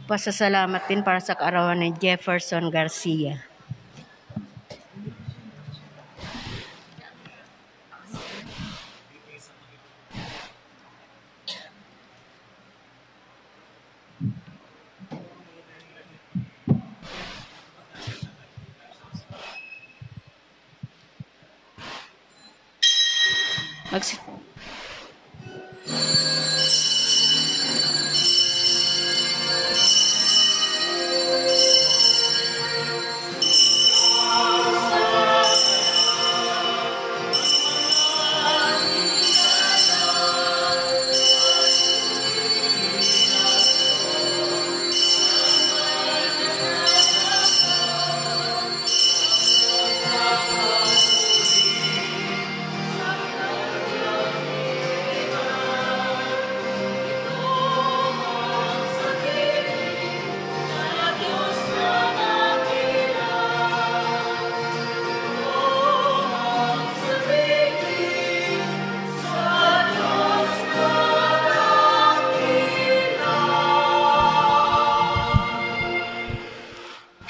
Pasasalamat din para sa kaarawan ni Jefferson Garcia.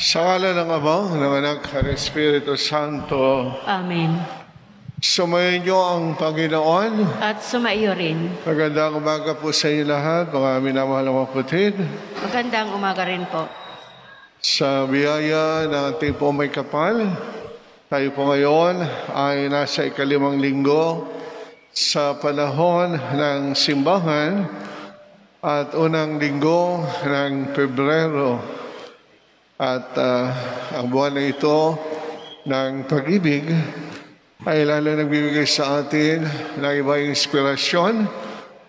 Sa ngala ng Ama, ng Anak, at ng Espiritu Santo. Amen. Sumayin niyo ang Panginoon. At sumaiyo rin. Magandang umaga po sa inyo lahat, mga minamahal na kapatid. Magandang umaga rin po. Sa biyaya ng ating po may kapal, tayo po ngayon ay nasa ikalimang linggo sa panahon ng simbahan at unang linggo ng Pebrero. At ang buwan na ito ng pag-ibig ay lalo nagbibigay sa atin ng ibang inspirasyon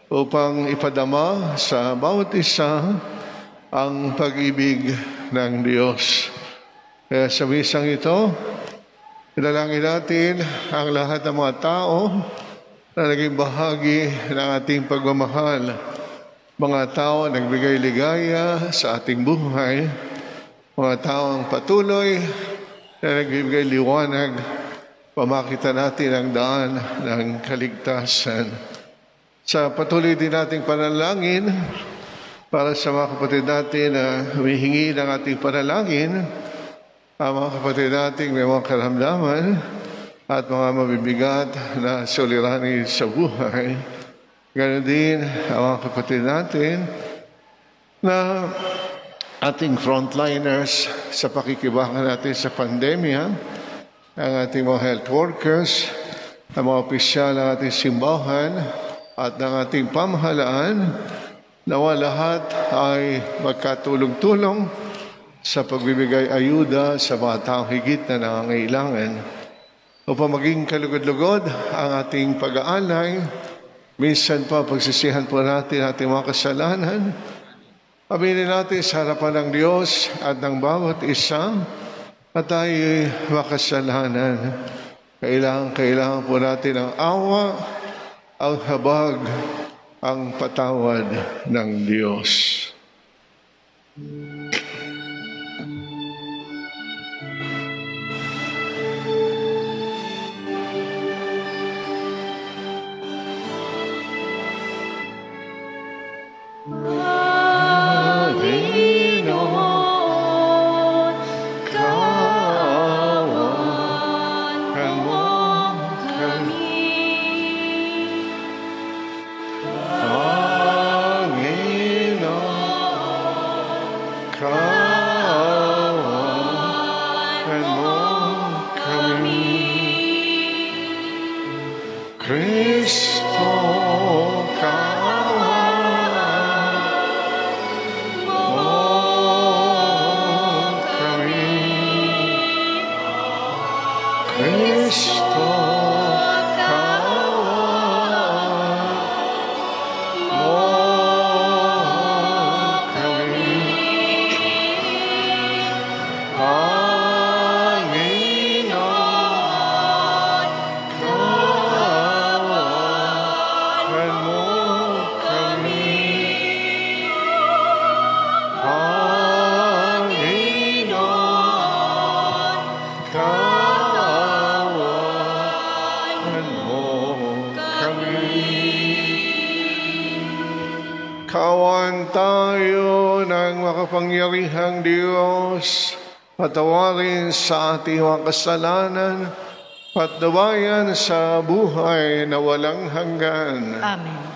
upang ipadama sa bawat isa ang pag-ibig ng Diyos. Kaya sa misang ito, pinalangin natin ang lahat ng mga tao na naging bahagi ng ating pagmamahal. Mga tao nagbigay ligaya sa ating buhay, mga taong patuloy na nagbibigay liwanag, pamakita natin ang daan ng kaligtasan. Sa patuloy din nating panalangin para sa mga kapatid natin na humihingi ng ating panalangin, ang mga kapatid nating may mga karamdaman at mga mabibigat na suliranin sa buhay. Ganon din ang mga kapatid natin na ating frontliners sa pakikibangan natin sa pandemya, ang ating mga health workers, ang mga opisyal ng ating simbahan at ng ating pamahalaan, nawa lahat ay magkatulong-tulong sa pagbibigay ayuda sa mga taong higit na nangangailangan. Upang maging kalugod-lugod ang ating pag-aalay, minsan pa pagsisihan po natin ating mga kasalanan, aminin natin sa harapan ng Diyos at ng bawat isa at tayo makasalanan. Kailangan po natin ang awa, ang habag, ang patawad ng Diyos. Kawan tayo ng makapangyarihang Diyos, patawarin sa ating mga kasalanan, patnubayan sa buhay na walang hanggan. Amen.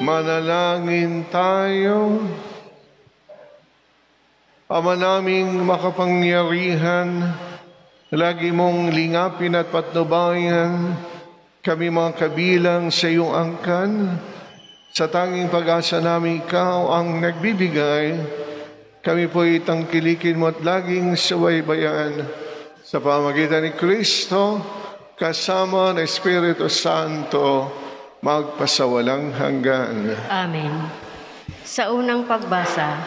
Manalangin tayo. Ama naming makapangyarihan, lagi mong lingapin at patnubayan kami mga kabilang sa iyong angkan. Sa tanging pag-asa namin ikaw ang nagbibigay, kami po'y tangkilikin mo at laging subaybayan sa pamagitan ni Kristo, kasama ng Espiritu Santo, magpasawalang hanggan. Amen. Sa unang pagbasa,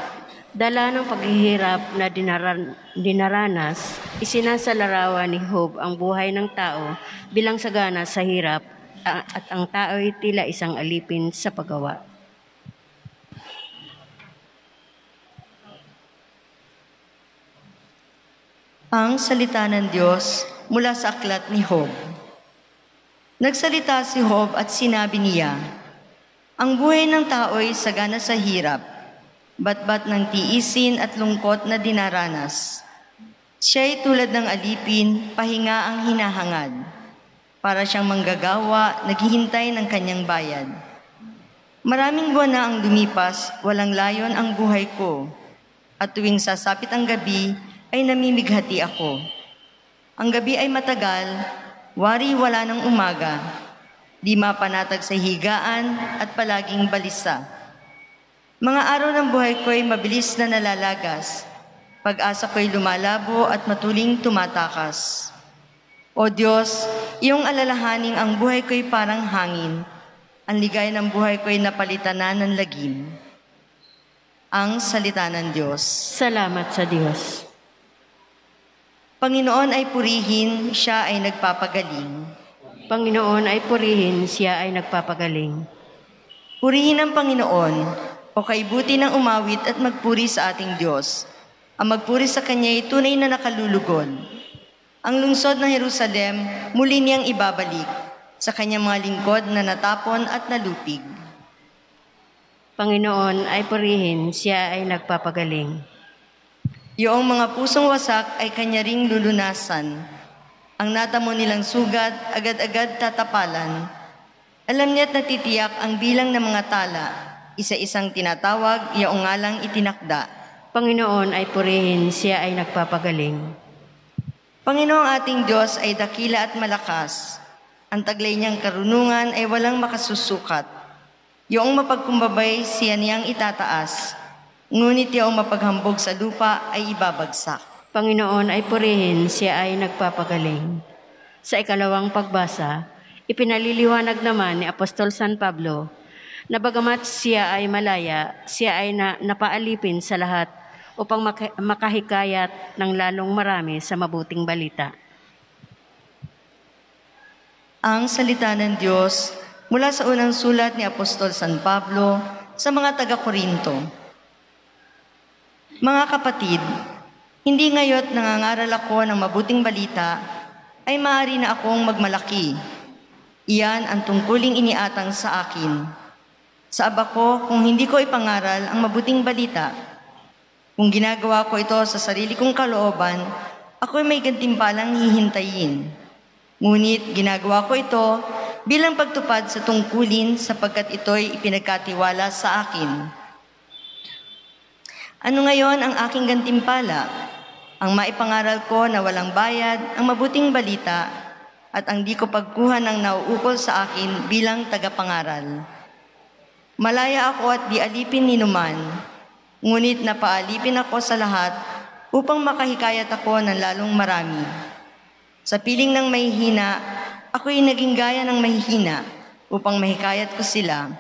dala ng paghihirap na dinaranas, isinasalarawan ni Job ang buhay ng tao bilang sagana sa hirap at ang tao ay tila isang alipin sa paggawa. Ang salita ng Diyos mula sa aklat ni Job. Nagsalita si Job at sinabi niya, ang buhay ng tao'y sagana sa hirap, batbat ng tiisin at lungkot na dinaranas. Siya'y tulad ng alipin, pahinga ang hinahangad. Para siyang manggagawa, naghihintay ng kanyang bayad. Maraming buwan na ang lumipas, walang layon ang buhay ko. At tuwing sasapit ang gabi, ay namimighati ako. Ang gabi ay matagal, wari wala ng umaga, di mapanatag sa higaan at palaging balisa. Mga araw ng buhay ko'y mabilis na nalalagas, pag-asa ko'y lumalabo at matuling tumatakas. O Diyos, iyong alalahaning ang buhay ko'y parang hangin, Ang ligay ng buhay ko'y napalitan na ng lagim. Ang salita ng Diyos. Salamat sa Diyos. Panginoon ay purihin, siya ay nagpapagaling. Panginoon ay purihin, siya ay nagpapagaling. Purihin ang Panginoon, o kaibuti ng umawit at magpuri sa ating Diyos. Ang magpuri sa Kanya ay tunay na nakalulugod. Ang lungsod ng Jerusalem muli niyang ibabalik sa Kanyang mga lingkod na natapon at nalupig. Panginoon ay purihin, siya ay nagpapagaling. Iyong mga pusong wasak ay Kanya ring lulunasan. Ang natamo nilang sugat, agad-agad tatapalan. Alam niya't natitiyak ang bilang ng mga tala, isa-isang tinatawag, iyong ngalang itinakda. Panginoon ay purihin, siya ay nagpapagaling. Panginoong ating Diyos ay dakila at malakas. Ang taglay niyang karunungan ay walang makasusukat. Iyong mapagkumbabay siya niyang itataas, ngunit iyong mapaghambog sa lupa ay ibabagsak. Panginoon ay purihin, siya ay nagpapagaling. Sa ikalawang pagbasa, ipinaliliwanag naman ni Apostol San Pablo na bagamat siya ay malaya, siya ay napaalipin sa lahat upang makahikayat ng lalong marami sa mabuting balita. Ang salita ng Diyos mula sa unang sulat ni Apostol San Pablo sa mga taga-Korinto. Mga kapatid, hindi ngayon nangangaral ako ng mabuting balita, ay maaari na akong magmalaki. Iyan ang tungkuling iniatang sa akin. Saab ako kung hindi ko ipangaral ang mabuting balita. Kung ginagawa ko ito sa sarili kong kalooban, ako'y may gantimpalang hihintayin. Ngunit ginagawa ko ito bilang pagtupad sa tungkulin sapagkat ito'y ipinagkatiwala sa akin. Ano ngayon ang aking gantimpala? Ang maipangaral ko na walang bayad, ang mabuting balita, at ang di ko pagkuha ng nauukol sa akin bilang tagapangaral. Malaya ako at di alipin ni numan, ngunit napaalipin ako sa lahat upang makahikayat ako ng lalong marami. Sa piling ng mahihina, ako'y naging gaya ng mahihina upang mahikayat ko sila.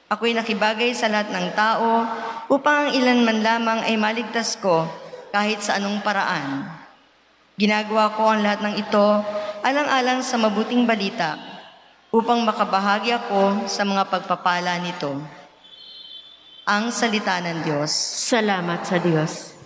Ako'y nakibagay sa lahat ng tao upang ang ilan man lamang ay maligtas ko kahit sa anong paraan. Ginagawa ko ang lahat ng ito alang-alang sa mabuting balita upang makabahagi ako sa mga pagpapala nito. Ang salita ng Diyos. Salamat sa Diyos.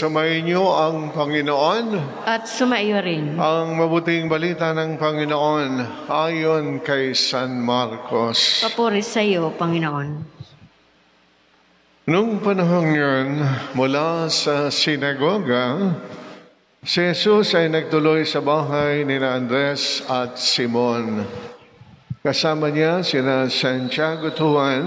Sumayin niyo ang Panginoon. At sumaiyo rin. Ang mabuting balita ng Panginoon ayon kay San Marcos. Papuri sa iyo, Panginoon. Nung panahon yun, mula sa sinagoga, si Jesus ay nagtuloy sa bahay ni Andres at Simon. Kasama niya sina Santiago at Juan.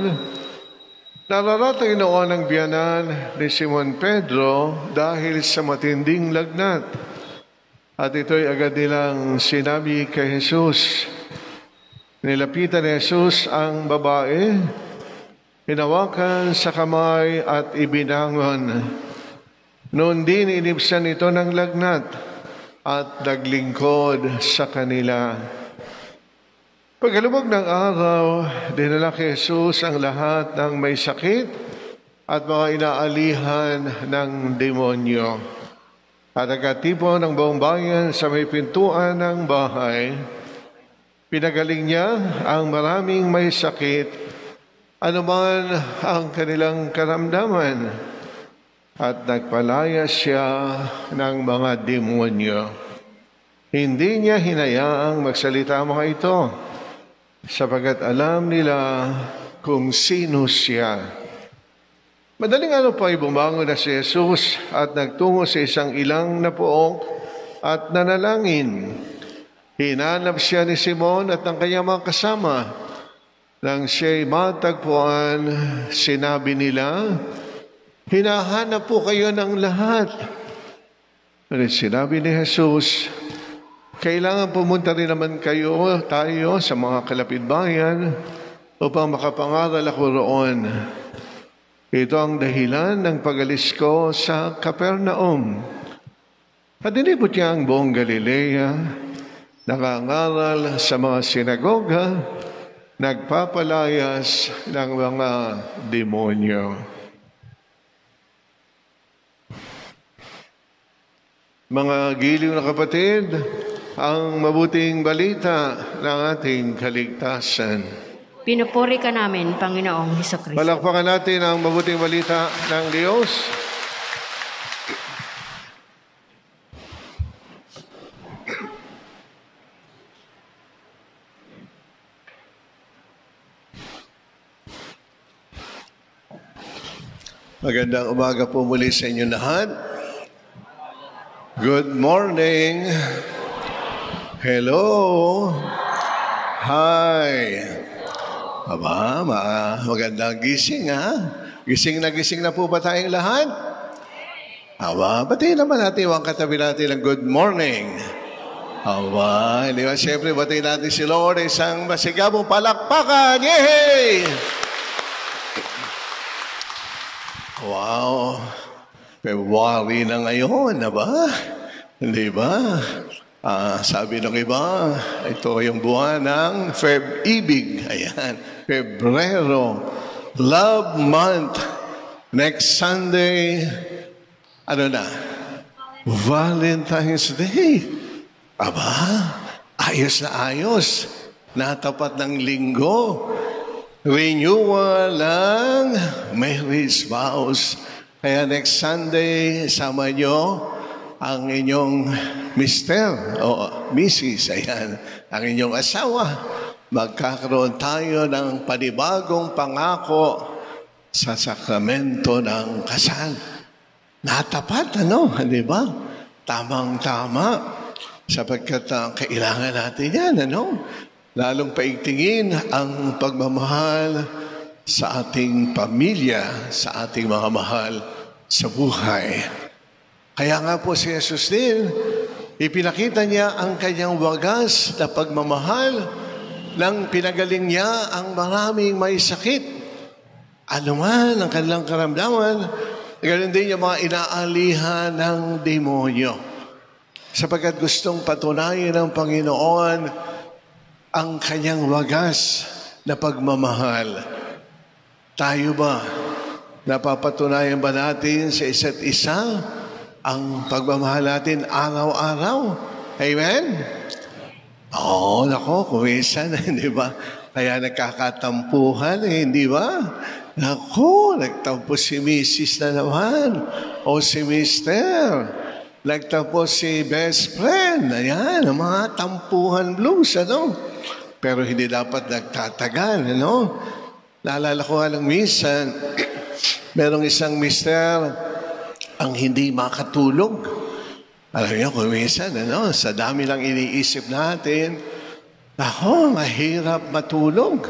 Nararating noon ang biyanan ni Simon Pedro dahil sa matinding lagnat. At ito'y agad nilang sinabi kay Jesus. Nilapitan ni Jesus ang babae, hinawakan sa kamay at ibinangon. Noon din inibsan ito ng lagnat at naglingkod sa kanila. Pagkalubog ng araw, dinala kay Jesus ang lahat ng may sakit at mga inaalihan ng demonyo. At nagkatipon ng buong bayan sa may pintuan ng bahay. Pinagaling niya ang maraming may sakit, anuman ang kanilang karamdaman. At nagpalaya siya ng mga demonyo. Hindi niya hinayaang magsalita ang mga ito, sapagat alam nila kung sino siya. Madaling araw pa ay bumangon na si Jesus at nagtungo sa isang ilang na pook at nanalangin. Hinanap siya ni Simon at ang kanyang mga kasama. Nang siya'y matagpuan, sinabi nila, hinahanap po kayo ng lahat. At sinabi ni Jesus, kailangan pumunta rin naman tayo sa mga kalapitbayan upang makapangaral ako roon. Ito ang dahilan ng pag-alis ko sa Capernaum. At inibot niya ang buong Galilea, nangangaral sa mga sinagoga, nagpapalayas ng mga demonyo. Mga giliw na kapatid, ang mabuting balita ng ating kaligtasan. Pinupuri ka namin, Panginoong Hesukristo. Palakpakan natin ang mabuting balita ng Diyos. Magandang umaga po muli sa inyo lahat. Good morning. Hello. Hi. Aba, magandang gising ha? Gising na po ba tayong lahat? Aba, batiin naman natin ang katabi natin ng good morning. Aba, hindi ba? Siyempre, batiin natin si Lord isang masigabong palakpakan. Yay! Wow! February na ngayon, ba? Hindi ba? Sabi ng iba, ito yung buwan ng Feb-ibig. Ayan, Pebrero. Love month. Next Sunday, ano na? Valentine's Day. Aba, ayos na ayos. Natapat ng linggo. Renewal ng marriage vows. Kaya next Sunday, sama nyo ang inyong mister o Mrs. Ayan, ang inyong asawa. Magkakaroon tayo ng panibagong pangako sa sakramento ng kasal. Natapat, di ba? Tamang-tama. Sapagkat kailangan natin yan, Lalong paigtingin ang pagmamahal sa ating pamilya, sa ating mga mahal sa buhay. Kaya nga po si Jesus din, ipinakita niya ang kanyang wagas na pagmamahal nang pinagaling niya ang maraming may sakit. Ano man ang kanilang karamdaman, ganoon din yung mga inaalihan ng demonyo. Sapagkat gustong patunayan ng Panginoon ang kanyang wagas na pagmamahal. Tayo ba, napapatunayan ba natin sa isa't isa ang pagmamahal natin araw-araw? Amen? Oo, nako, kumisan, di ba? Kaya nagkakatampuhan, di ba? Nako, nagtampo si Mrs. na naman. O si Mr. Nagtampo si best friend. Ayan, ang mga tampuhan blues, Pero hindi dapat nagtatagal, Naalala ko nga lang minsan, merong isang mister ang hindi makatulog. Alam niyo, kung minsan, sa dami lang iniisip natin, mahirap matulog.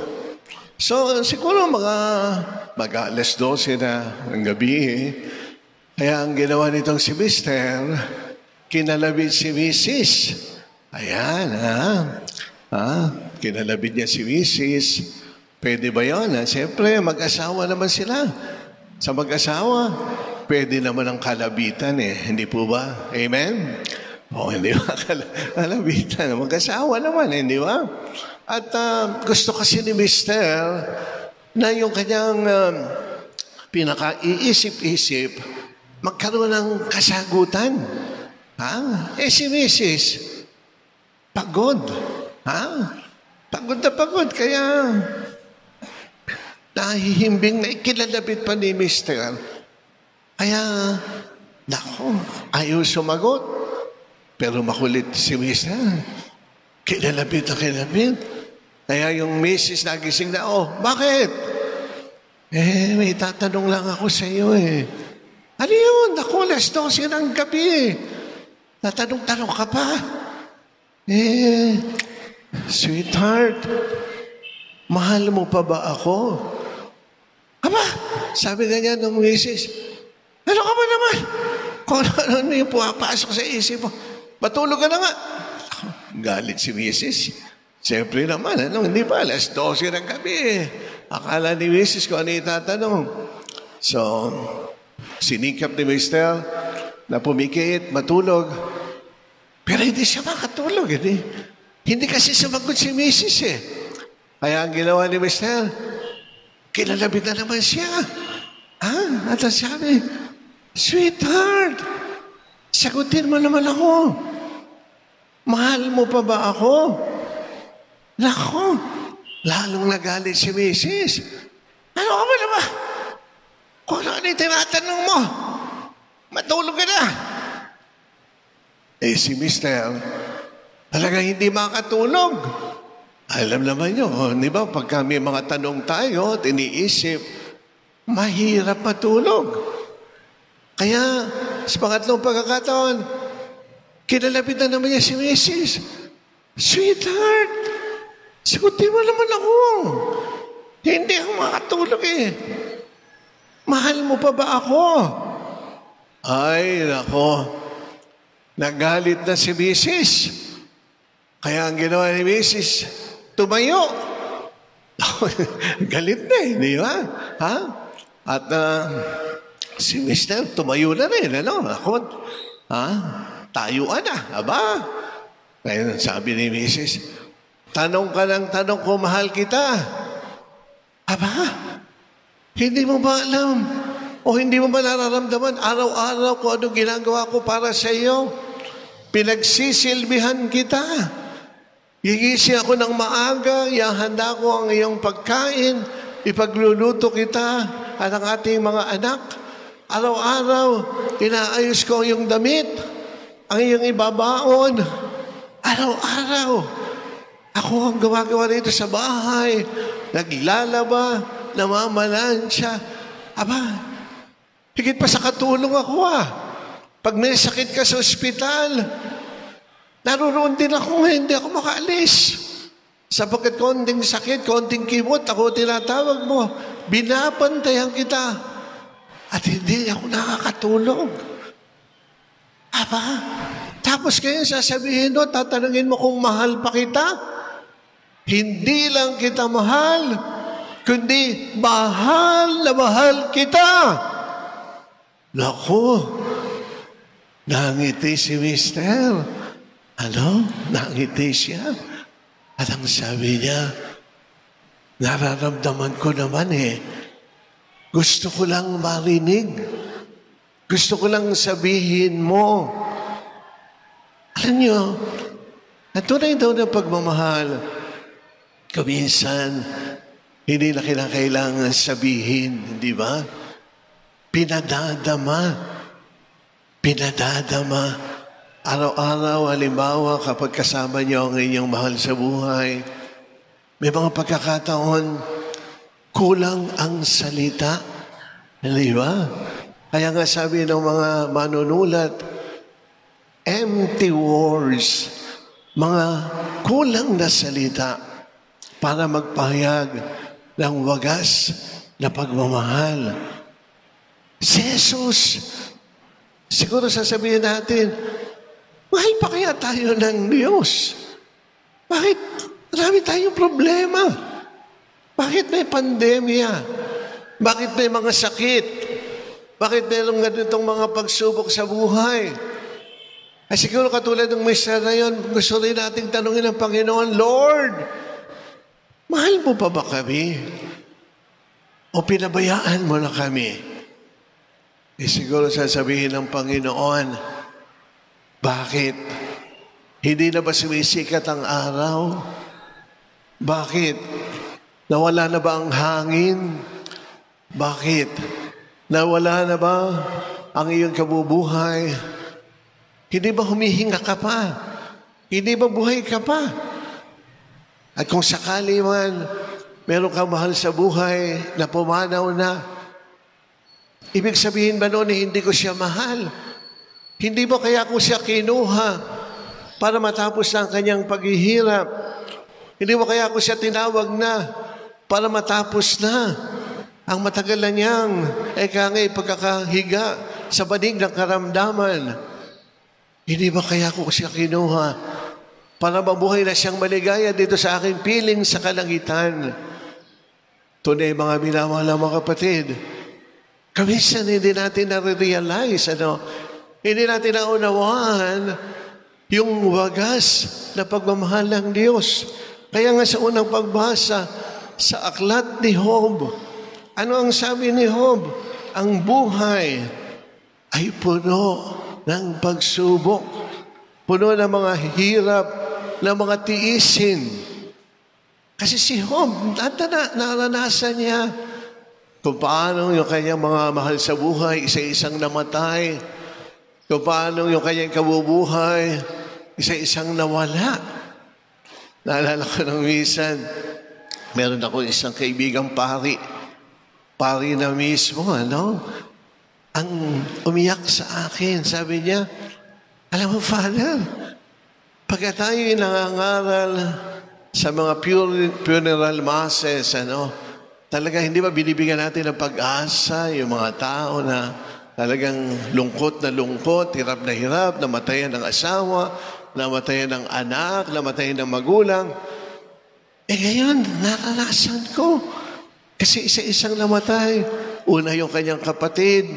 So, siguro mga alas 12 na ng gabi, Kaya ang ginawa nitong si mister, kinalabit si Mrs. Ayan, kinalabit niya si Mrs. Pwede ba yun? Siyempre, mag-asawa naman sila. Sa mag-asawa, pwede naman ang kalabitan Hindi po ba? Amen? Hindi ba? Kalabitan. Mag-asawa naman, hindi ba? At gusto kasi ni Mister na yung kanyang pinaka-iisip-isip, magkaroon ng kasagutan. Si Mrs. Pagod. Pagod na pagod. Kaya nahihimbing na ikilalabit pa ni Mister. Kaya, ayaw sumagot. Pero makulit si Mister. Kilalabit na kilalabit. Kaya yung Mrs. nagising na, bakit? May tatanong lang ako sa iyo eh. Ano yun? Ako, 12:00 ng gabi eh. Tatanong-tanong ka pa. Sweetheart, mahal mo pa ba ako? Aba, sabi ganyan ng misis, ano ka ba naman? Kung ano yung pumapasok sa isip mo, matulog ka na nga. Galit si misis. Siyempre naman, hindi pa, 12:00 ng gabi eh. Akala ni misis ko ano itatanong. So, sinikap ni Mr. na pumikit, matulog. Pero hindi siya makatulog. Hindi kasi sumagot si misis eh. Kaya ang ginawa ni Mr., kinalabit na naman siya. At ang sabi, sweetheart, sagutin mo naman ako. Mahal mo pa ba ako? Nako, lalong nagalit si misis. Ano ka ba naman? Kung ano yung tinatanong mo, matulog ka na. Si Mr. talagang hindi makatulog. Alam naman nyo, di ba, pagka may mga tanong tayo at iniisip, mahirap matulog. Kaya, sa pangatlong pagkakataon, kinalapit na naman niya si Mrs. Sweetheart, sagutin mo naman ako. Hindi ako makatulog eh. Mahal mo pa ba ako? Ay, nako. Nagalit na si Mrs. Kaya ang ginawa ni Mrs., tumayo. Galit na eh, di ba? At si Mr. tumayo na rin, Ako, tayuan na, aba? Kaya sabi ni Mrs., tanong ka ng tanong kung mahal kita. Aba, hindi mo ba alam? O hindi mo ba nararamdaman araw-araw kung ano ginagawa ko para sa iyo? Pinagsisilbihan kita. Gigising ako ng maaga, ihahanda ko ang iyong pagkain, ipagluluto kita at ang ating mga anak. Araw-araw, inaayos ko ang iyong damit, ang iyong ibabaon. Araw-araw, ako ang gumagawa rito sa bahay, naglalaba, namamalansya. Aba, higit pa sa katulong ako Pag may sakit ka sa ospital, naroon din ako, hindi ako makaalis. Sapagkat konting sakit, konting kimot, ako tinatawag mo, binabantayan kita. At hindi ako nakakatulog. Aba, tapos kayo sasabihin mo, tatanungin mo kung mahal pa kita. Hindi lang kita mahal, kundi mahal na mahal kita. Naku, nangiti si Mister. Nangiti siya. At ang sabi niya, nararamdaman ko naman gusto ko lang marinig. Gusto ko lang sabihin mo. Alam niyo, ang tunay daw na pagmamahal, kuminsan, hindi na kinakailangan sabihin, di ba? Pinadadama. Araw-araw, halimbawa, kapag kasama niyo ang inyong mahal sa buhay, may mga pagkakataon, kulang ang salita. Di ba? Kaya nga sabi ng mga manunulat, empty words, mga kulang na salita para magpahayag ng wagas na pagmamahal. Si Jesus, siguro sasabihin natin, mahal pa kaya tayo ng Diyos? Bakit marami tayong problema? Bakit may pandemya? Bakit may mga sakit? Bakit mayroong ganitong mga pagsubok sa buhay? Ay siguro katulad ng misa na yun, gusto rin nating tanungin ng Panginoon, Lord, mahal mo pa ba kami? O pinabayaan mo na kami? Siguro sasabihin ng Panginoon, bakit? Hindi na ba sumisikat ang araw? Bakit? Nawala na ba ang hangin? Bakit? Nawala na ba ang iyong kabubuhay? Hindi ba humihinga ka pa? Hindi ba buhay ka pa? At kung sakali man Meron kang mahal sa buhay na pumanaw na. Ibig sabihin ba noon hindi ko siya mahal? Hindi ba kaya ko siya kinuha para matapos na ang kanyang paghihirap? Hindi ba kaya ko siya tinawag na para matapos na ang matagal na niyang pagkakahiga sa banig ng karamdaman? Hindi ba kaya ko siya kinuha para mabuhay na siyang maligaya dito sa aking piling sa kalangitan? Tunay mga minamahal na mga kapatid, kaminsan hindi natin na-realize, hindi natin naunawaan yung wagas na pagmamahal ng Diyos. Kaya nga sa unang pagbasa sa aklat ni Job, ano ang sabi ni Job? Ang buhay ay puno ng pagsubok, puno ng mga hirap, ng mga tiisin. Kasi si Job, naranasan niya kung paano yung kanyang mga mahal sa buhay, isa-isang namatay, kung paano yung kanyang kabubuhay, isa-isang nawala. Naalala ko nung minsan, meron ako isang kaibigang pari na mismo, ang umiyak sa akin. Sabi niya, alam mo, Father, pagka tayo'y nangangaral sa mga funeral masses, talaga hindi ba binibigyan natin ng pag-asa yung mga tao na talagang lungkot, hirap, namatayan ng asawa, namatayan ng anak, namatayan ng magulang. Ngayon, naranasan ko. Kasi isa-isang namatay. Una yung kanyang kapatid,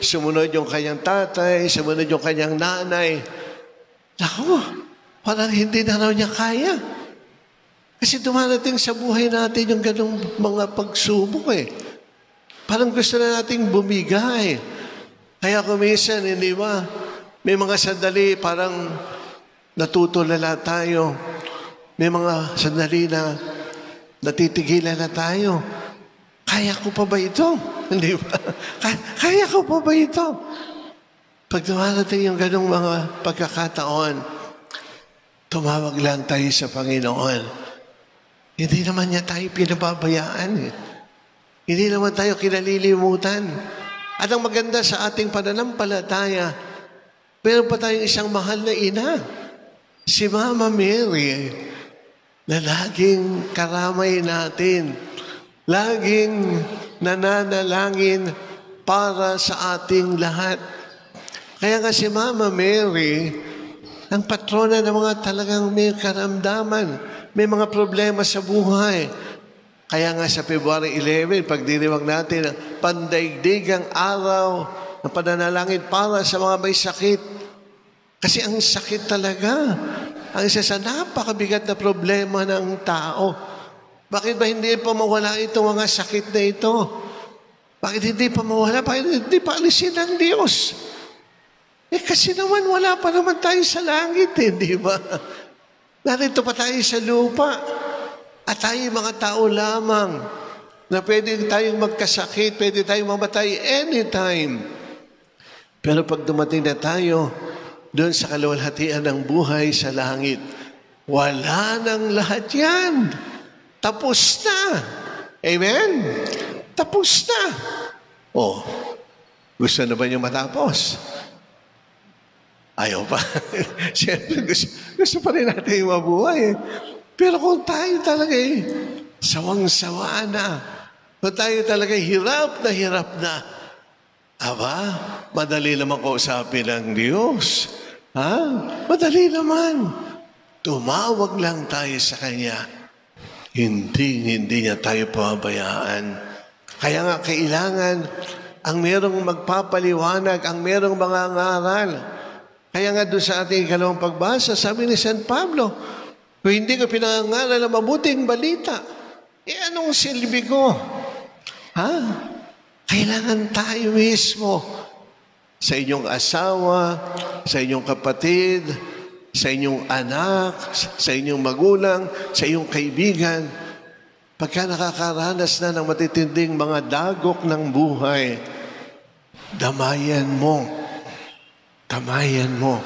sumunod yung kanyang tatay, sumunod yung kanyang nanay. Naku, parang hindi na raw niya kaya. Kasi dumarating sa buhay natin yung ganong mga pagsubok Parang gusto na nating bumigay. Kaya kuminsan, hindi ba? May mga sandali parang natutulala tayo. May mga sandali na natitigilan na tayo. Kaya ko pa ba ito? Hindi ba? Kaya ko pa ba ito? Pag dumarating yung ganong mga pagkakataon, tumawag lang tayo sa Panginoon. Hindi naman niya tayo pinababayaan. Hindi naman tayo kinalilimutan. At ang maganda sa ating pananampalataya, meron pa tayong isang mahal na ina, si Mama Mary, na laging karamay natin, laging nananalangin para sa ating lahat. Kaya nga si Mama Mary, ang patrona ng mga talagang may karamdaman, may mga problema sa buhay. Kaya nga sa February 11, pagdiriwang natin ang pandaigdigang araw ng pananalangin para sa mga may sakit. Kasi ang sakit talaga, ang isa sa napakabigat na problema ng tao. Bakit ba hindi pa mawala itong mga sakit na ito? Bakit hindi pa mawala? Bakit hindi pa alisin ng Diyos? Kasi naman wala pa naman tayo sa langit, di ba? Narito pa tayo sa lupa. At tayo mga tao lamang na pwede tayong magkasakit, pwede tayong mamatay anytime. Pero pag dumating na tayo doon sa kaluwalhatian ng buhay sa langit, wala nang lahat yan. Tapos na. Amen? Tapos na. Gusto na ba niyo matapos? Ayaw pa. Siyempre, gusto pa rin natin mabuhay. Pero kung tayo talaga sawang-sawa na, kung tayo talaga hirap na, madali naman kausapin ng Diyos. Madali naman. Tumawag lang tayo sa Kanya. Hindi niya tayo pabayaan. Kaya nga kailangan ang merong magpapaliwanag, ang merong mga ngaral. Kaya nga doon sa ating ikalawang pagbasa, sabi ni San Pablo, kung hindi ko pinangaral ng mabuting balita, anong silbi ko? Kailangan tayo mismo sa inyong asawa, sa inyong kapatid, sa inyong anak, sa inyong magulang, sa iyong kaibigan, pagka nakakaranas na ng matitinding mga dagok ng buhay, damayan mo. Tamayan mo.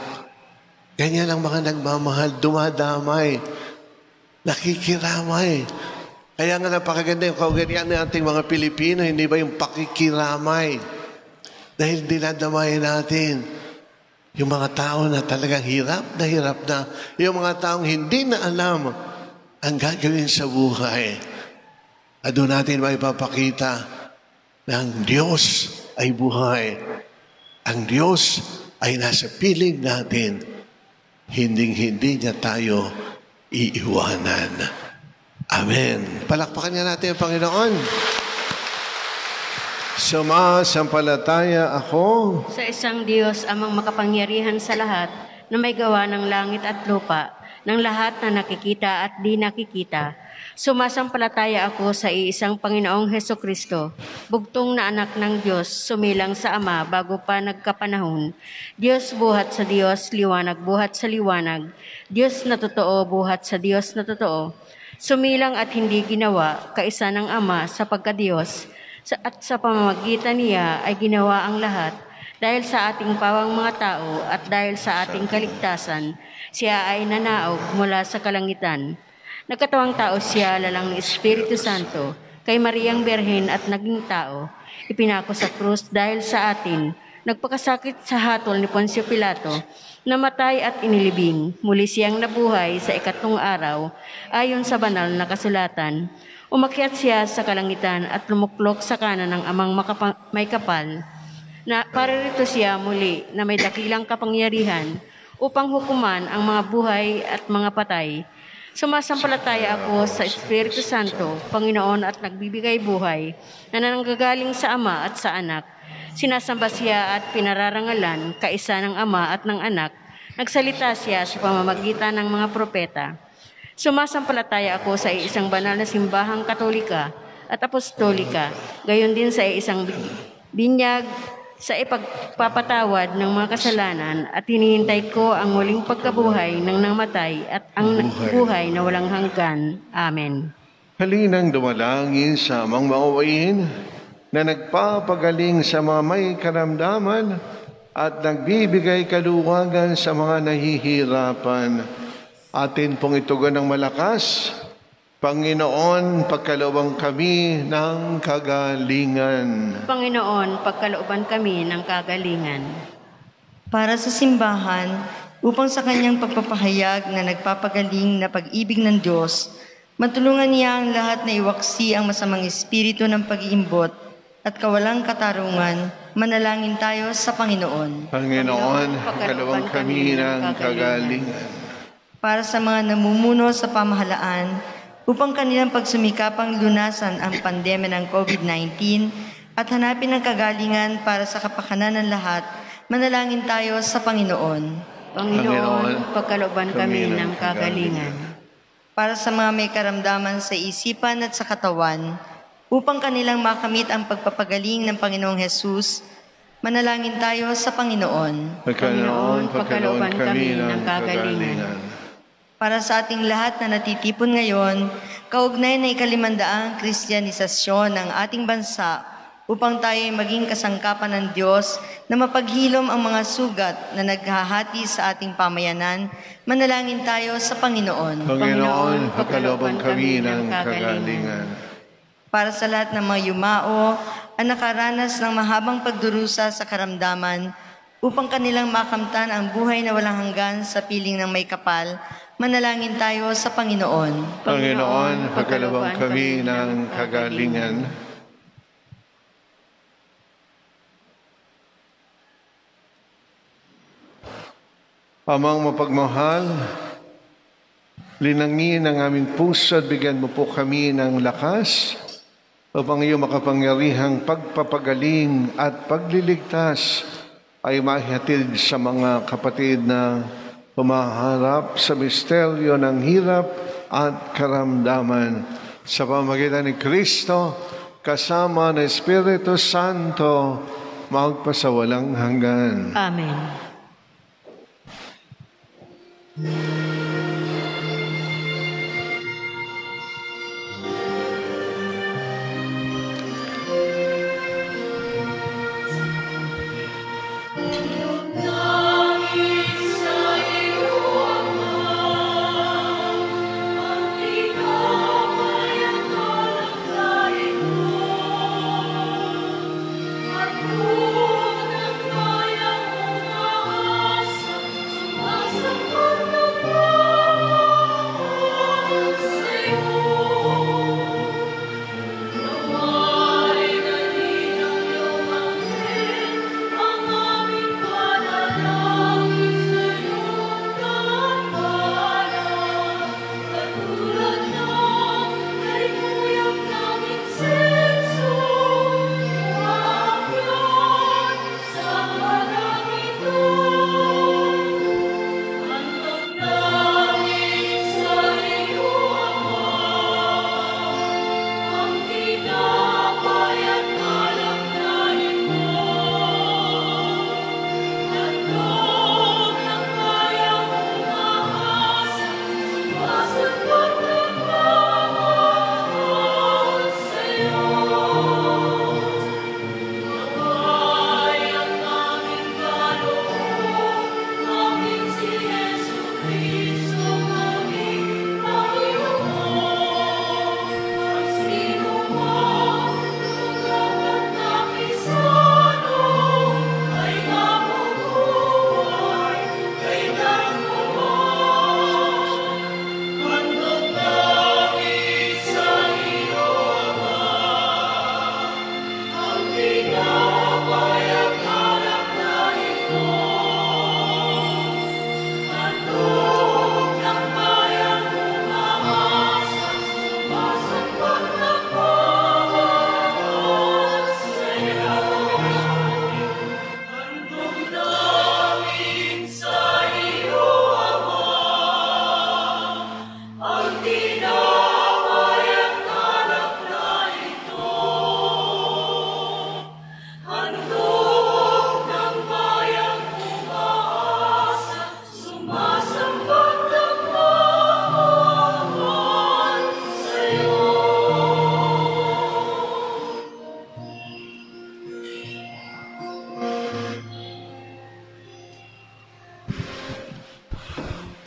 Ganyan ang mga nagmamahal, dumadamay, nakikiramay. Kaya nga napakaganda yung kaugalian ng ating mga Pilipino, hindi ba yung pakikiramay? Dahil dinadamayan natin yung mga tao na talagang hirap na. Yung mga taong hindi na alam ang gagawin sa buhay. At doon natin maipapakita na ang Diyos ay buhay. Ang Diyos ay nasa piling natin. Hindi niya tayo iiwanan. Amen. Palakpakan niya natin ang Panginoon. Sumasampalataya ako Sa isang Diyos, amang makapangyarihan sa lahat, na may gawa ng langit at lupa, ng lahat na nakikita at di nakikita. Sumasampalataya ako sa iisang Panginoong Hesukristo, bugtong na anak ng Diyos, sumilang sa Ama bago pa nagkapanahon. Diyos buhat sa Diyos, liwanag buhat sa liwanag. Diyos na totoo, buhat sa Diyos na totoo. Sumilang at hindi ginawa, kaisa ng Ama sa pagkadiyos, at sa pamamagitan niya ay ginawa ang lahat. Dahil sa ating pawang mga tao at dahil sa ating kaligtasan, siya ay nanaog mula sa kalangitan. Nagkatawang tao siya lalang ng Espiritu Santo, kay Mariang Berhen at naging tao. Ipinako sa krus dahil sa atin, nagpakasakit sa hatol ni Poncio Pilato, namatay at inilibing. Muli siyang nabuhay sa ikatlong araw, ayon sa banal na kasulatan. Umakyat siya sa kalangitan at lumuklok sa kanan ng amang may kapal. Na paririto siya muli na may dakilang kapangyarihan upang hukuman ang mga buhay at mga patay. Sumasampalataya ako sa Espiritu Santo, Panginoon at nagbibigay buhay, na nanggagaling sa Ama at sa Anak. Sinasamba siya at pinararangalan, kaisa ng Ama at ng Anak. Nagsalita siya sa pamamagitan ng mga propeta. Sumasampalataya ako sa isang banal na simbahang katolika at apostolika, gayon din sa isang binyag sa ipagpapatawad ng mga kasalanan, at hinihintay ko ang muling pagkabuhay ng namatay at ang buhay na walang hanggan. Amen. Halinang dumalangin sa amang mauwain na nagpapagaling sa mga may karamdaman at nagbibigay kaluwagan sa mga nahihirapan. Atin pong itugon ng malakas, Panginoon, pagkalooban kami ng kagalingan. Panginoon, pagkalooban kami ng kagalingan. Para sa simbahan, upang sa kanyang pagpapahayag na nagpapagaling na pag-ibig ng Diyos, matulungan niya ang lahat na iwaksi ang masamang espiritu ng pag-iimbot at kawalang katarungan. Manalangin tayo sa Panginoon. Panginoon, pagkalooban kami ng kagalingan. Para sa mga namumuno sa pamahalaan, upang kanilang pagsumikapang lunasan ang pandemya ng COVID-19 at hanapin ang kagalingan para sa kapakanan ng lahat, manalangin tayo sa Panginoon. Panginoon, pagkalooban kami ng kagalingan. Para sa mga may karamdaman sa isipan at sa katawan, upang kanilang makamit ang pagpapagaling ng Panginoong Hesus, manalangin tayo sa Panginoon. Panginoon, pagkalooban kami ng kagalingan. Para sa ating lahat na natitipon ngayon, kaugnay na ikalimandaang kristyanisasyon ng ating bansa upang tayo ay maging kasangkapan ng Diyos na mapaghilom ang mga sugat na naghahati sa ating pamayanan, manalangin tayo sa Panginoon. Panginoon, pagkalooban kami ng kagalingan. Para sa lahat ng mga yumao ang nakaranas ng mahabang pagdurusa sa karamdaman upang kanilang makamtan ang buhay na walang hanggan sa piling ng may kapal, manalangin tayo sa Panginoon. Panginoon, pagkalooban kami ng kagalingan. Amang mapagmahal, linangin ang aming puso at bigyan mo po kami ng lakas upang iyong makapangyarihang pagpapagaling at pagliligtas ay mahihatid sa mga kapatid na humaharap sa misteryo ng hirap at karamdaman. Sa pamamagitan ni Kristo, kasama ng Espiritu Santo, magpasawalang hanggan. Amen.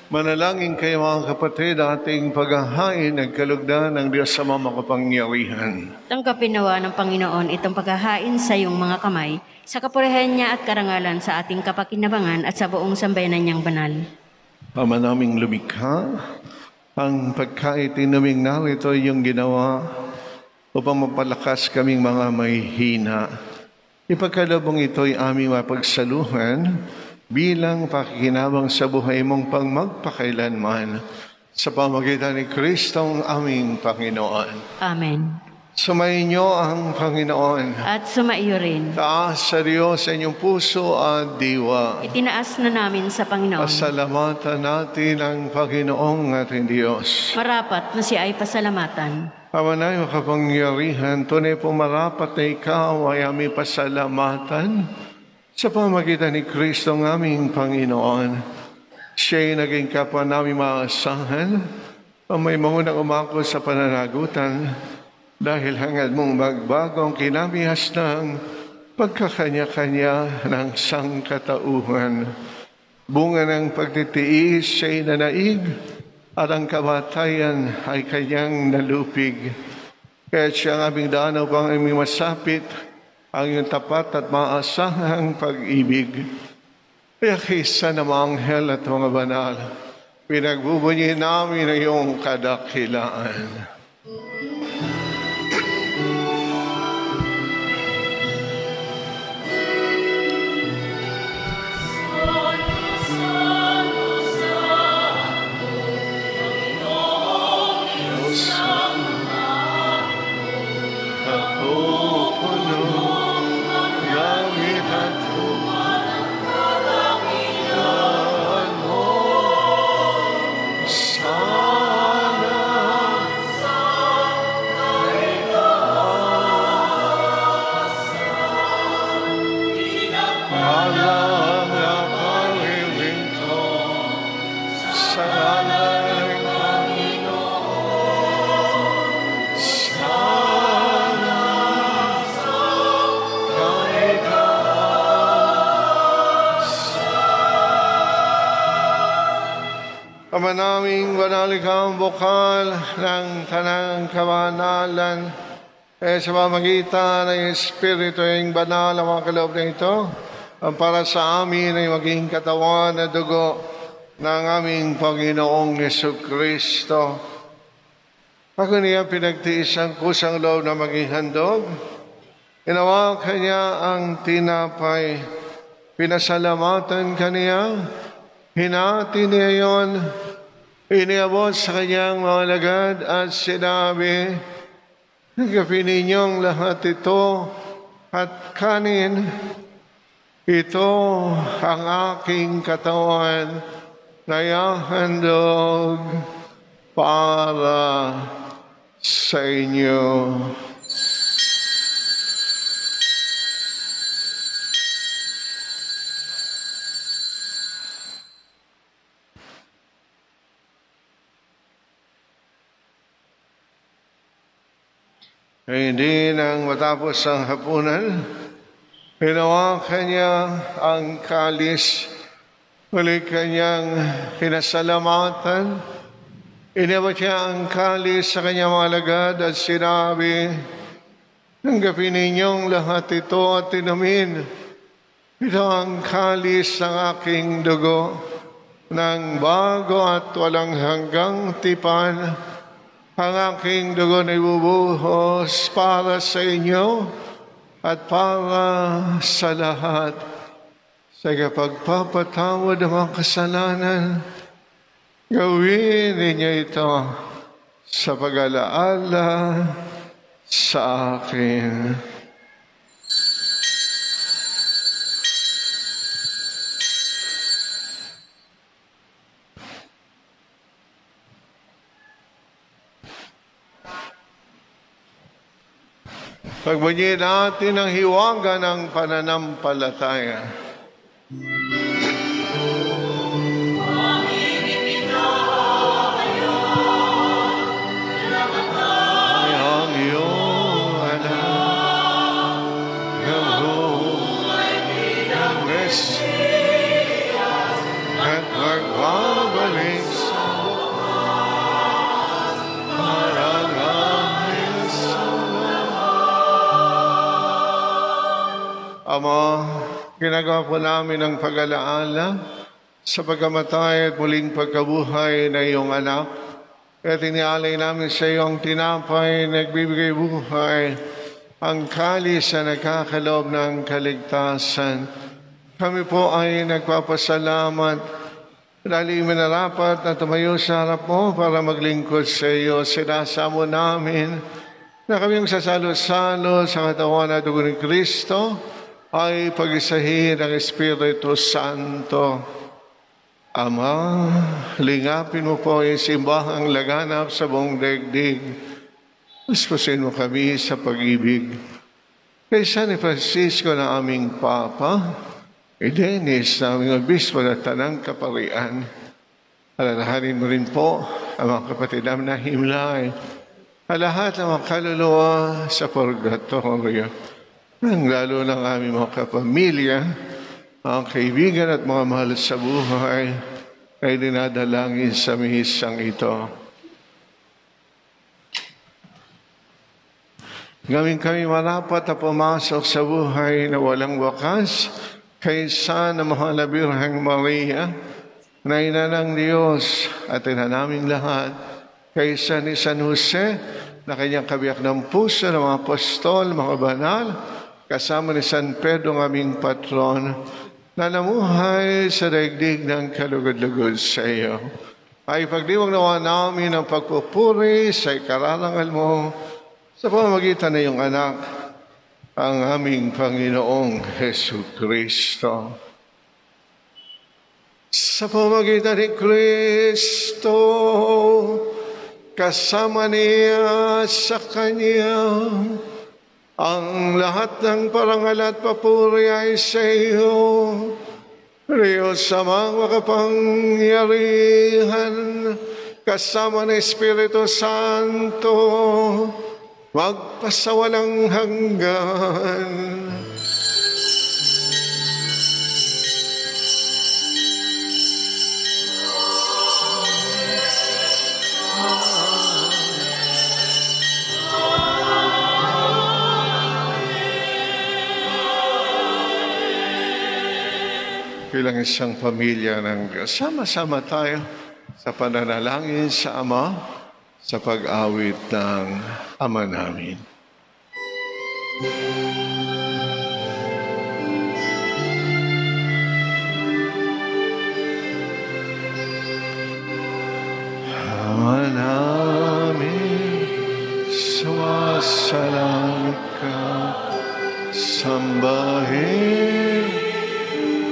Manalangin kayo mga kapatid, ating paghahain nagkalugdan ng Diyos sa mga makapangyarihan. Tanggapin nawa ng Panginoon itong paghahain sa iyong mga kamay, sa kapurihan niya at karangalan sa ating kapakinabangan at sa buong sambayanan niyang banal. Ama naming lumikha, ang pagkaitinaming narito yung ginawa upang mapalakas kaming mga may hina. Ipagkalabong ito'y aming mapagsaluhan bilang pakikinabang sa buhay mong pangmagpakailanman sa pamagitan ni Kristong aming Panginoon. Amen. Sumainyo ang Panginoon. At sumaiyo rin. Taas sa Diyos sa inyong puso at diwa. Itinaas na namin sa Panginoon. Pasalamatan natin ang Panginoong ating Diyos. Marapat na siya ay pasalamatan. Pamanay makapangyarihan, tunay po marapat na ikaw ay aming pasalamatan sa pamagitan ni Kristo ng aming Panginoon. Siya'y naging kapwa namin maasahan, ang may mangunang umako sa pananagutan, dahil hangad mong magbago ang kinamihas ng pagkakanya-kanya ng sangkatauhan. Bunga ng pagtitiis siya'y nanaig, at ang kamatayan ay kanyang nalupig. Kaya siya ang aming daan upang aming masapit ang iyong tapat at maasahang pag-ibig. Kaya kaysa ng mga anghel at mga banal, pinagbubunyi namin ang iyong kadakilaan. Ama naming banal ikaw ang bukal ng tanang kamanalan, sa pamagitan ng Espiritu yung banal ang mga kaloob na ito, ang para sa amin ay maging katawan na dugo ng aming Panginoong Jesucristo. Pag niya pinagtiis ang kusang loob na maging handog, inawa kanya ang tinapay, pinasalamatan kaniya, hinati niya yon, iniabot sa kanyang mga alagad at sinabi, "Tanggapin ninyong lahat ito at kanin. Ito ang aking katawan na ihahandog para sa inyo." Hindi nang matapos ang hapunan, hinawakan niya ang kalis, muli kanyang pinasalamatan, inabot niya ang kalis sa kanyang mga alagad at sinabi, "Tanggapin ninyong lahat ito at inumin. Ito ang kalis ng aking dugo, ng bago at walang hanggang tipan. Ang aking dugo na ibubuhos para sa inyo at para sa lahat, sa pagpapatawad ng mga kasalanan, gawin ninyo ito sa pag-alaala sa akin. Pagbunyi natin ang hiwaga ng pananampalataya. Ang iyong anak, gawin ng Mesiyas, at magbabalik sa wakas, marangahil sa Ama, ginagawa po namin ang pag-alaala sa pagkamatay at muling pagkabuhay na iyong anak. Kaya tinialay namin sa iyo ang tinapay, nagbibigay buhay, ang kalis na nagkakaloob ng kaligtasan. Kami po ay nagpapasalamat dahil minarapat na tumayo sa harap mo para maglingkod sa iyo. Sinasamo namin na kami yung sasalo-salo sa katawan at dugo ni Kristo ay pag-isahin ng Espiritu Santo. Ama, lingapin mo po ang simbahang laganap sa buong daigdig. Puspusin mo kami sa pag-ibig. Kay San Francisco na aming Papa, kay Dennis na aming Obispo na Tanang Kaparian, alalahanin mo rin po ang mga kapatid namin na himlay, at lahat ng mga kaluluwa sa purgatorio. Ang lalo ng aming mga kapamilya, mga kaibigan at mga mahal sa buhay ay dinadalangin sa mihisang ito. Gawin kami marapat na pumasok sa buhay na walang wakas kaysa na mahal na Birheng Maria, na ina ng Diyos at ina naming lahat, kaysa ni San Jose, na kanyang kabiyak ng puso ng mga apostol, mga banal, kasama ni San Pedro ng aming patron, na namuhay sa daigdig ng kalugod-lugod sa iyo. Ay pagdiwang nawa namin ang pagpupuri sa ikararangal mo sa pamamagitan ng iyong anak, ang aming Panginoong Jesucristo. Sa pamamagitan ni Kristo, kasama niya sa Kanya, ang lahat ng parangal at papuri ay sa iyo, Diyos Amang makapangyarihan, kasama ng Espiritu Santo, magpasawalang hanggan. Bilang isang pamilya ng Diyos, sama-sama tayo sa pananalangin sa Ama, sa pag-awit ng Ama namin. Ama namin, sumasalangit ka, sambahin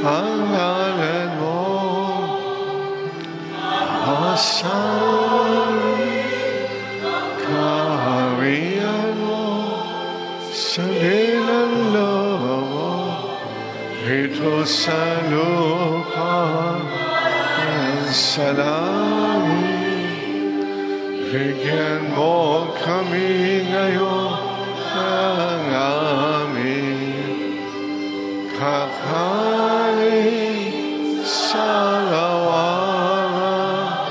ang ngalan mo, asan kaharian mo, salin ang loob mo, ito sa lupa at sa langit. Bigyan mo kami ngayon ng aming kakanin sa araw-araw,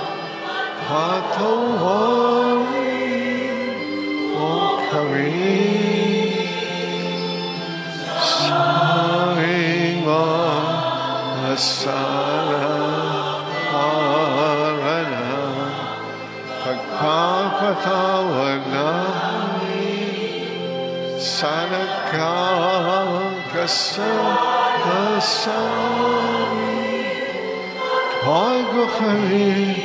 patawarin mo kami sa aming mga kasalanan, pagpapatawad namin sa nagkakasama sa bago kami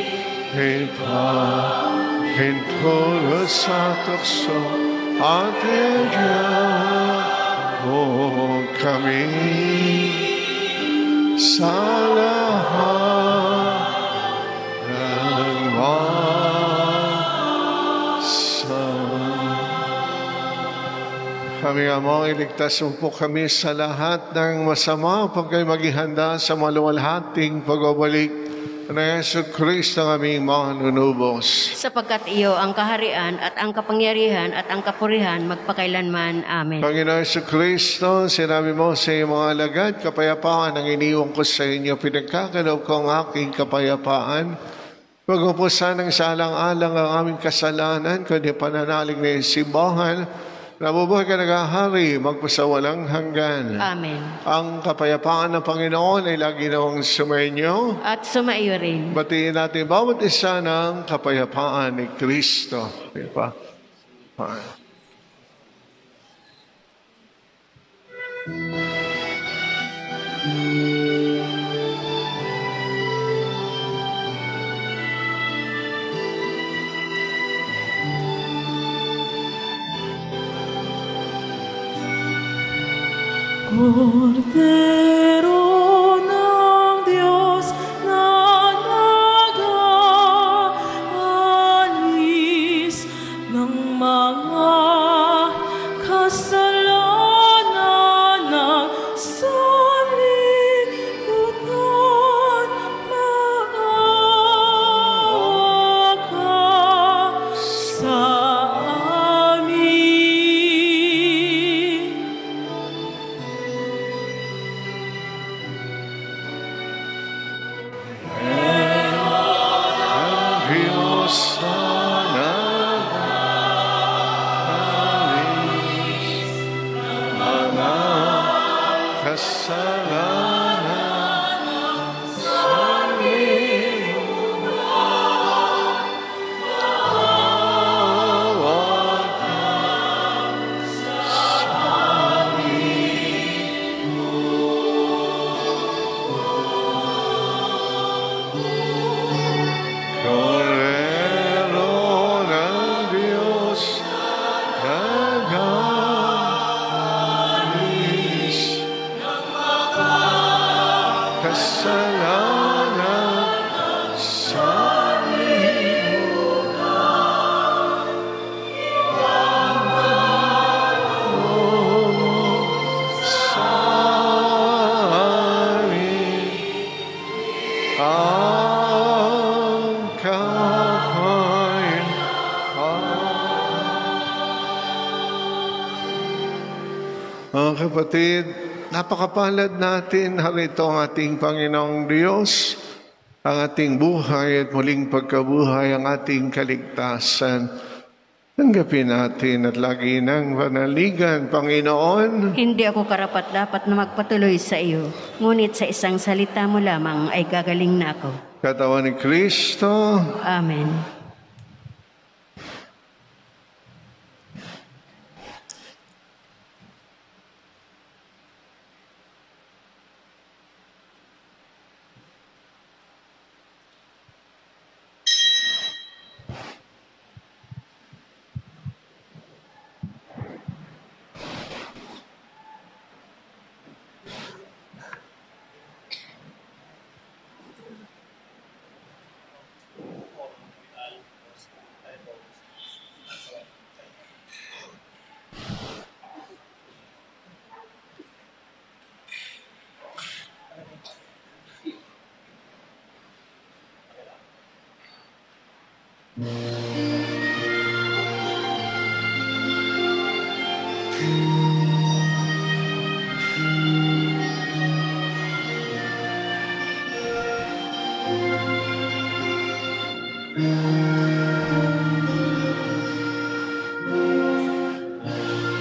ipahintulot sa tukso at iyan mo kami sa lahat ng Kami Ama, iligtas mo po kami sa lahat ng masama pagkay maghihanda sa maluwalhating pagbabalik ng Yesu Kristo ang aming manunubos. Sapagkat iyo ang kaharian at ang kapangyarihan at ang kapurihan magpakailanman. Amen. Panginoon Yesu Kristo, sinabi mo sa iyong mga alagad, kapayapaan ang iniwan ko sa inyo, pinagkakaloob ko ang aking kapayapaan. Huwag mo po sanang salang-alang ang aming kasalanan, kundi pananalig na simbahan, nabubuhay ka naghahari, magpasawalang hanggan. Amen. Ang kapayapaan ng Panginoon ay lagi nawang sumainyo. At sumaiyo rin. Batiin natin bawat isa ng kapayapaan ni Kristo. Kapayapaan. Cordero ng Diyos na nag-aalis ng mga kasalanan ng sanlibutan, maawa ka sa amin. Mga kapatid, napakapalad natin harito ang ating Panginoong Diyos, ang ating buhay at muling pagkabuhay, ang ating kaligtasan. Tanggapin natin at lagi ng panaligan, Panginoon. Hindi ako karapat-dapat na magpatuloy sa iyo, ngunit sa isang salita mo lamang ay gagaling na ako. Katawan ni Kristo. Amen.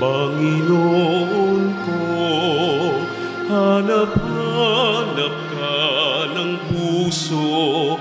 Panginoon ko, hanap-hanap ka ng puso,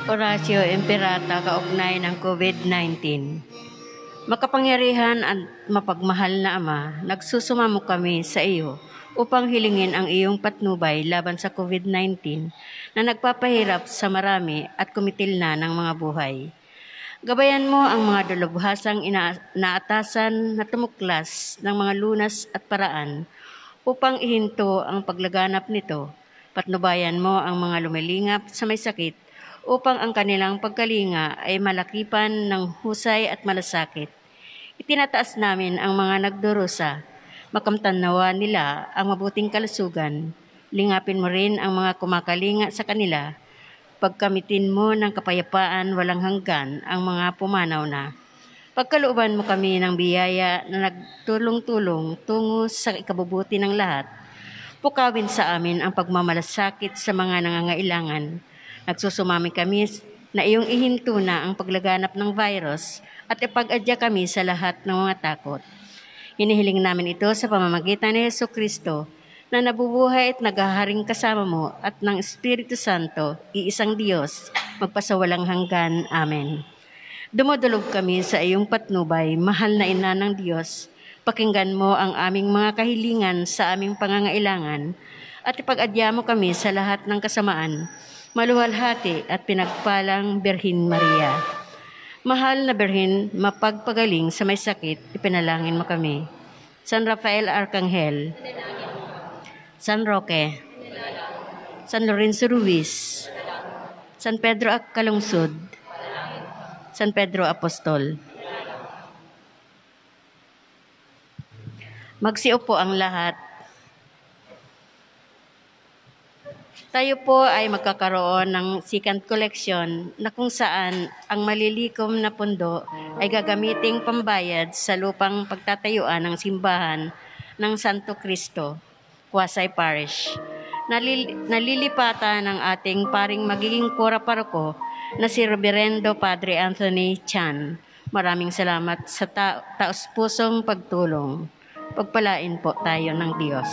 Horacio Imperata kaugnay ng COVID-19. Makapangyarihan at mapagmahal na Ama, nagsusumamo kami sa iyo upang hilingin ang iyong patnubay laban sa COVID-19 na nagpapahirap sa marami at kumitil na ng mga buhay. Gabayan mo ang mga dalubhasang naatasan na tumuklas ng mga lunas at paraan upang ihinto ang paglaganap nito. Patnubayan mo ang mga lumilingap sa may sakit upang ang kanilang pagkalinga ay malakipan ng husay at malasakit. Itinataas namin ang mga nagdurusa. Makamtanawa nila ang mabuting kalusugan. Lingapin mo rin ang mga kumakalinga sa kanila. Pagkamitin mo ng kapayapaan walang hanggan ang mga pumanaw na. Pagkalooban mo kami ng biyaya na nagtulong-tulong tungo sa ikabubuti ng lahat. Pukawin sa amin ang pagmamalasakit sa mga nangangailangan. Nagsusumami kami na iyong ihinto na ang paglaganap ng virus at ipag-adya kami sa lahat ng mga takot. Hinihiling namin ito sa pamamagitan ni Jesucristo na nabubuhay at naghaharing kasama mo at ng Espiritu Santo, iisang Diyos, magpasawalang hanggan. Amen. Dumudulog kami sa iyong patnubay, mahal na ina ng Diyos. Pakinggan mo ang aming mga kahilingan sa aming pangangailangan at ipag-adya mo kami sa lahat ng kasamaan. Maluwalhati at pinagpalang Birhin Maria. Mahal na Birhin, mapagpagaling sa may sakit, ipinalangin mo kami. San Rafael Arcangel, San Roque, San Lorenzo Ruiz, San Pedro Calungsod, San Pedro Apostol. Magsiupo ang lahat. Tayo po ay magkakaroon ng second collection na kung saan ang malilikom na pundo ay gagamiting pambayad sa lupang pagtatayuan ng simbahan ng Santo Cristo, Huasay Parish. Nalilipatan ng ating paring magiging kora paroko na si Reverendo Padre Anthony Chan. Maraming salamat sa taos-pusong pagtulong. Pagpalain po tayo ng Diyos.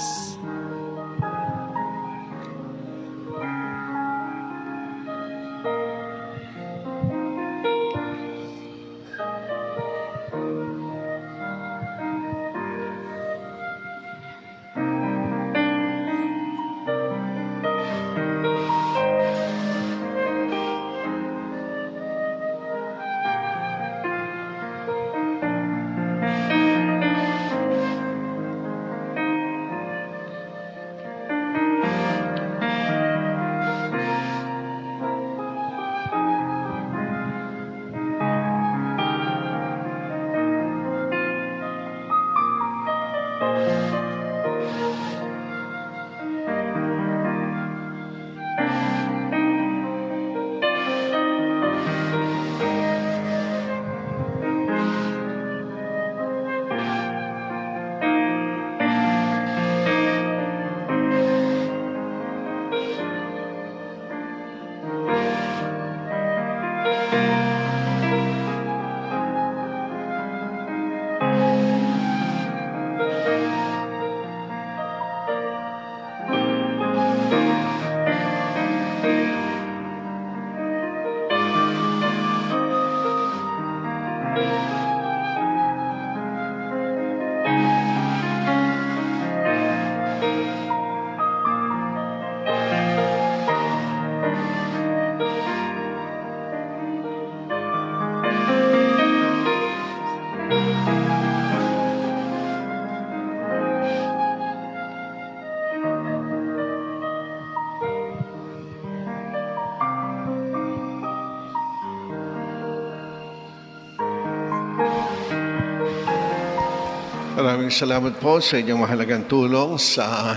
Maraming salamat po sa inyong mahalagang tulong sa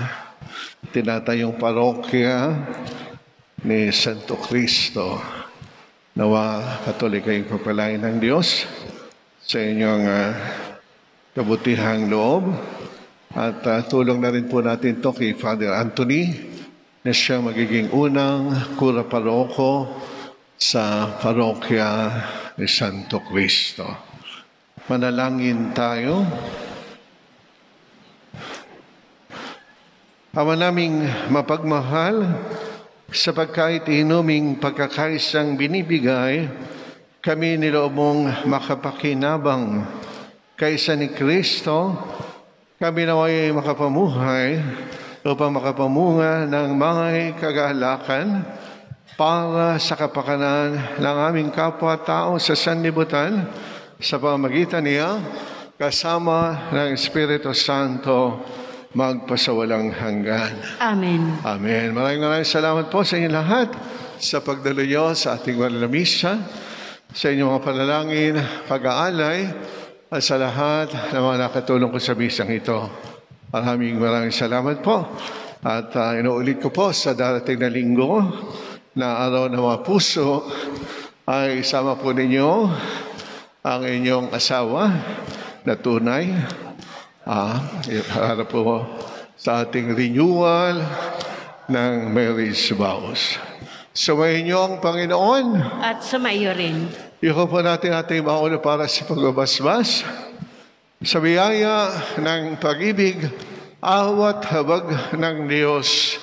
tinatayong parokya ni Santo Cristo. Nawa patuloy kayong pagpalain ng Diyos sa inyong kabutihang loob. At tulong na rin po natin to kay Father Anthony na siya magiging unang kura paroko sa parokya ni Santo Cristo. Manalangin tayo. Ama naming mapagmahal, sa pagkait inuming pagkakaisang binibigay, kami niloob mong makapakinabang kaysa ni Kristo, kami naway makapamuhay upang makapamunga ng mga kagalakan para sa kapakanan ng aming kapwa-tao sa sanlibutan sa pamamagitan niya kasama ng Espiritu Santo magpasawalang hanggan. Amen. Amen. Maraming salamat po sa inyong lahat sa pagdalo niyo sa ating misa, sa inyong mga panalangin, pag-aalay, at sa lahat na mga nakatulong ko sa bisang ito. Maraming salamat po. At inuulit ko po sa darating na linggo na araw ng mga puso ay isama po ninyo ang inyong asawa na tunay para po sa ating renewal ng marriage vows. Sumayin niyo ang Panginoon. At sumaiyo rin. Iko po natin ating mauna para sa pagbabasbas sa biyaya ng pag-ibig, awat habag ng Diyos.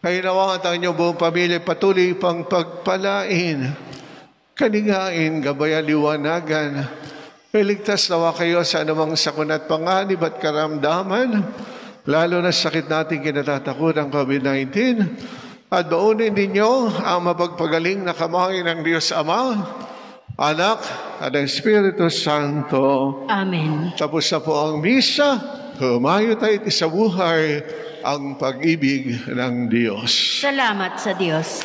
Kayo nawa at ang inyong buong pamilya patuloy pang pagpalain, kaligain, gabayan, liwanagan. Iligtas nawa kayo sa anumang sakuna at panganib at karamdaman, lalo na sakit natin kinatatakot ang COVID-19. At baunin ninyo ang mapagpagaling na kamay ng Diyos Ama, Anak, at ang Espiritu Santo. Amen. Tapos na po ang misa. Humayo tayo sa buhay ang pag-ibig ng Diyos. Salamat sa Diyos.